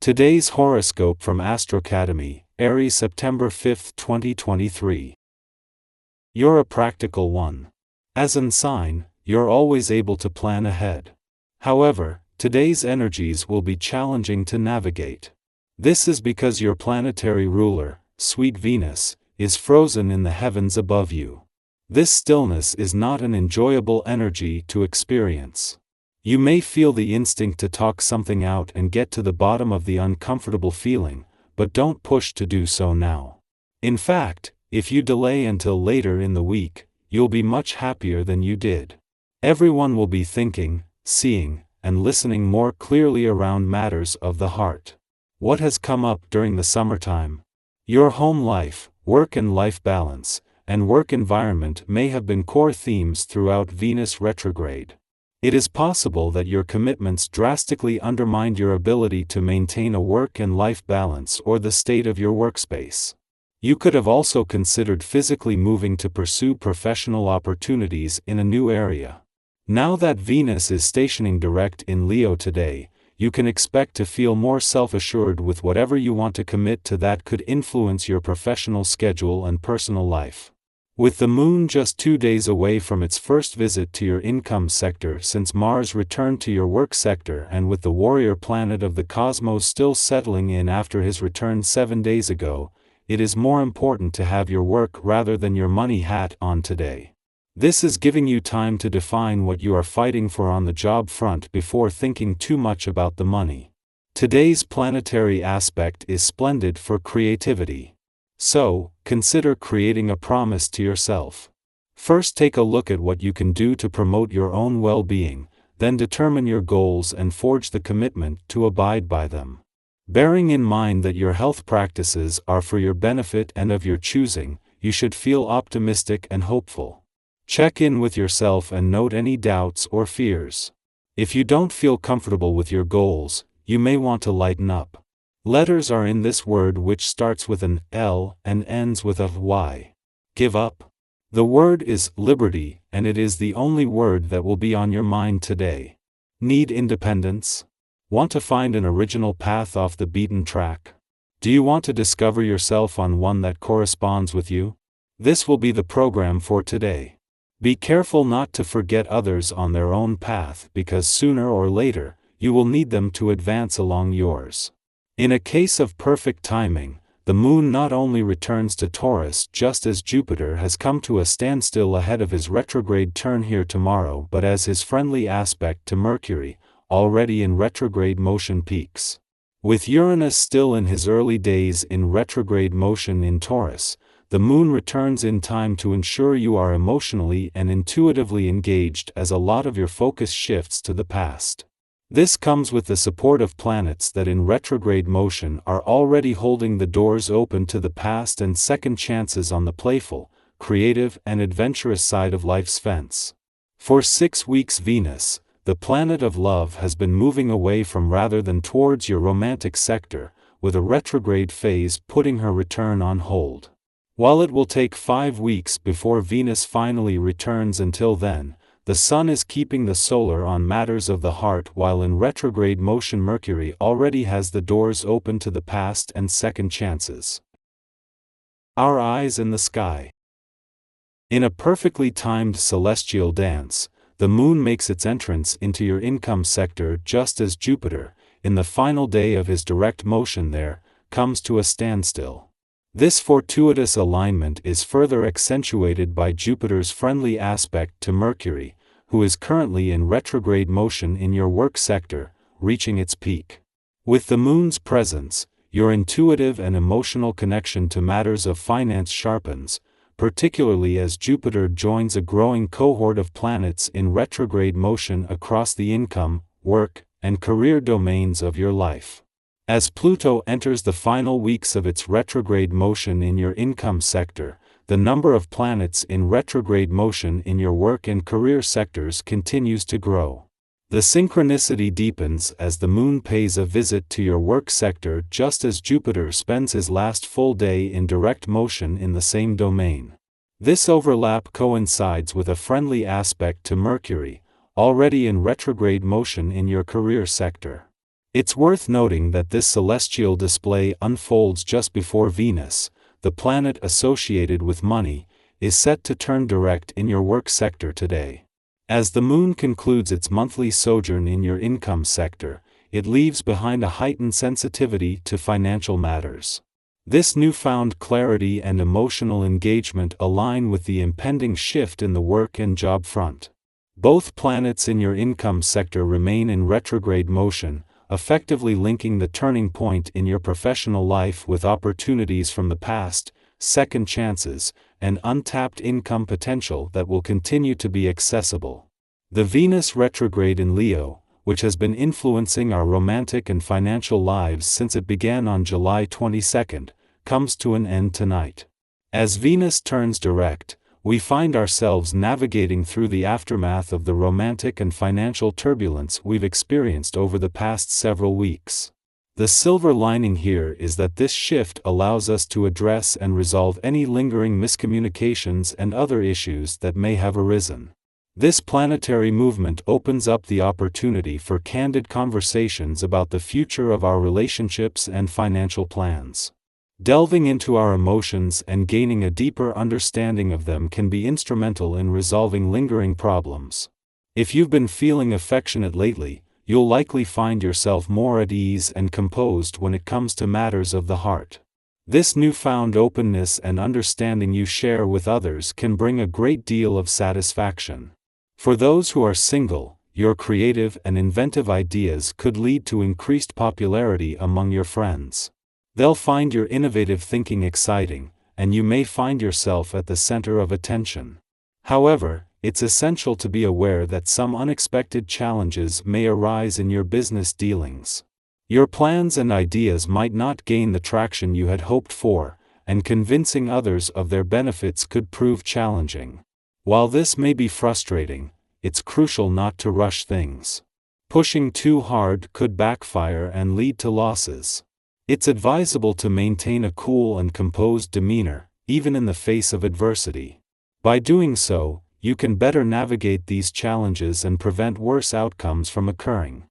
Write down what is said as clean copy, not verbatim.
Today's horoscope from Astrocademy, Aries, September 5, 2023. You're a practical one. As an sign, you're always able to plan ahead. However, today's energies will be challenging to navigate. This is because your planetary ruler, sweet Venus, is frozen in the heavens above you. This stillness is not an enjoyable energy to experience. You may feel the instinct to talk something out and get to the bottom of the uncomfortable feeling, but don't push to do so now. In fact, if you delay until later in the week, you'll be much happier than you did. Everyone will be thinking, seeing, and listening more clearly around matters of the heart. What has come up during the summertime? Your home life, work and life balance, and work environment may have been core themes throughout Venus retrograde. It is possible that your commitments drastically undermined your ability to maintain a work and life balance or the state of your workspace. You could have also considered physically moving to pursue professional opportunities in a new area. Now that Venus is stationing direct in Leo today, you can expect to feel more self-assured with whatever you want to commit to that could influence your professional schedule and personal life. With the moon just 2 days away from its first visit to your income sector since Mars returned to your work sector, and with the warrior planet of the cosmos still settling in after his return 7 days ago, it is more important to have your work rather than your money hat on today. This is giving you time to define what you are fighting for on the job front before thinking too much about the money. Today's planetary aspect is splendid for creativity. So, consider creating a promise to yourself. First, take a look at what you can do to promote your own well-being, then determine your goals and forge the commitment to abide by them. Bearing in mind that your health practices are for your benefit and of your choosing, you should feel optimistic and hopeful. Check in with yourself and note any doubts or fears. If you don't feel comfortable with your goals, you may want to lighten up. Letters are in this word which starts with an L and ends with a Y. Give up. The word is liberty, and it is the only word that will be on your mind today. Need independence? Want to find an original path off the beaten track? Do you want to discover yourself on one that corresponds with you? This will be the program for today. Be careful not to forget others on their own path, because sooner or later, you will need them to advance along yours. In a case of perfect timing, the moon not only returns to Taurus just as Jupiter has come to a standstill ahead of his retrograde turn here tomorrow, but as his friendly aspect to Mercury, already in retrograde motion, peaks. With Uranus still in his early days in retrograde motion in Taurus, the moon returns in time to ensure you are emotionally and intuitively engaged as a lot of your focus shifts to the past. This comes with the support of planets that in retrograde motion are already holding the doors open to the past and second chances on the playful, creative and adventurous side of life's fence. For 6 weeks Venus, the planet of love, has been moving away from rather than towards your romantic sector, with a retrograde phase putting her return on hold. While it will take 5 weeks before Venus finally returns, until then, the Sun is keeping the solar on matters of the heart, while in retrograde motion Mercury already has the doors open to the past and second chances. Our eyes in the sky. In a perfectly timed celestial dance, the moon makes its entrance into your income sector just as Jupiter, in the final day of his direct motion there, comes to a standstill. This fortuitous alignment is further accentuated by Jupiter's friendly aspect to Mercury, who is currently in retrograde motion in your work sector, reaching its peak. With the moon's presence, your intuitive and emotional connection to matters of finance sharpens, particularly as Jupiter joins a growing cohort of planets in retrograde motion across the income, work, and career domains of your life. As Pluto enters the final weeks of its retrograde motion in your income sector, the number of planets in retrograde motion in your work and career sectors continues to grow. The synchronicity deepens as the moon pays a visit to your work sector just as Jupiter spends his last full day in direct motion in the same domain. This overlap coincides with a friendly aspect to Mercury, already in retrograde motion in your career sector. It's worth noting that this celestial display unfolds just before Venus, the planet associated with money, is set to turn direct in your work sector today. As the moon concludes its monthly sojourn in your income sector, it leaves behind a heightened sensitivity to financial matters. This newfound clarity and emotional engagement align with the impending shift in the work and job front. Both planets in your income sector remain in retrograde motion, effectively linking the turning point in your professional life with opportunities from the past, second chances, and untapped income potential that will continue to be accessible. The Venus retrograde in Leo, which has been influencing our romantic and financial lives since it began on July 22, comes to an end tonight. As Venus turns direct, we find ourselves navigating through the aftermath of the romantic and financial turbulence we've experienced over the past several weeks. The silver lining here is that this shift allows us to address and resolve any lingering miscommunications and other issues that may have arisen. This planetary movement opens up the opportunity for candid conversations about the future of our relationships and financial plans. Delving into our emotions and gaining a deeper understanding of them can be instrumental in resolving lingering problems. If you've been feeling affectionate lately, you'll likely find yourself more at ease and composed when it comes to matters of the heart. This newfound openness and understanding you share with others can bring a great deal of satisfaction. For those who are single, your creative and inventive ideas could lead to increased popularity among your friends. They'll find your innovative thinking exciting, and you may find yourself at the center of attention. However, it's essential to be aware that some unexpected challenges may arise in your business dealings. Your plans and ideas might not gain the traction you had hoped for, and convincing others of their benefits could prove challenging. While this may be frustrating, it's crucial not to rush things. Pushing too hard could backfire and lead to losses. It's advisable to maintain a cool and composed demeanor, even in the face of adversity. By doing so, you can better navigate these challenges and prevent worse outcomes from occurring.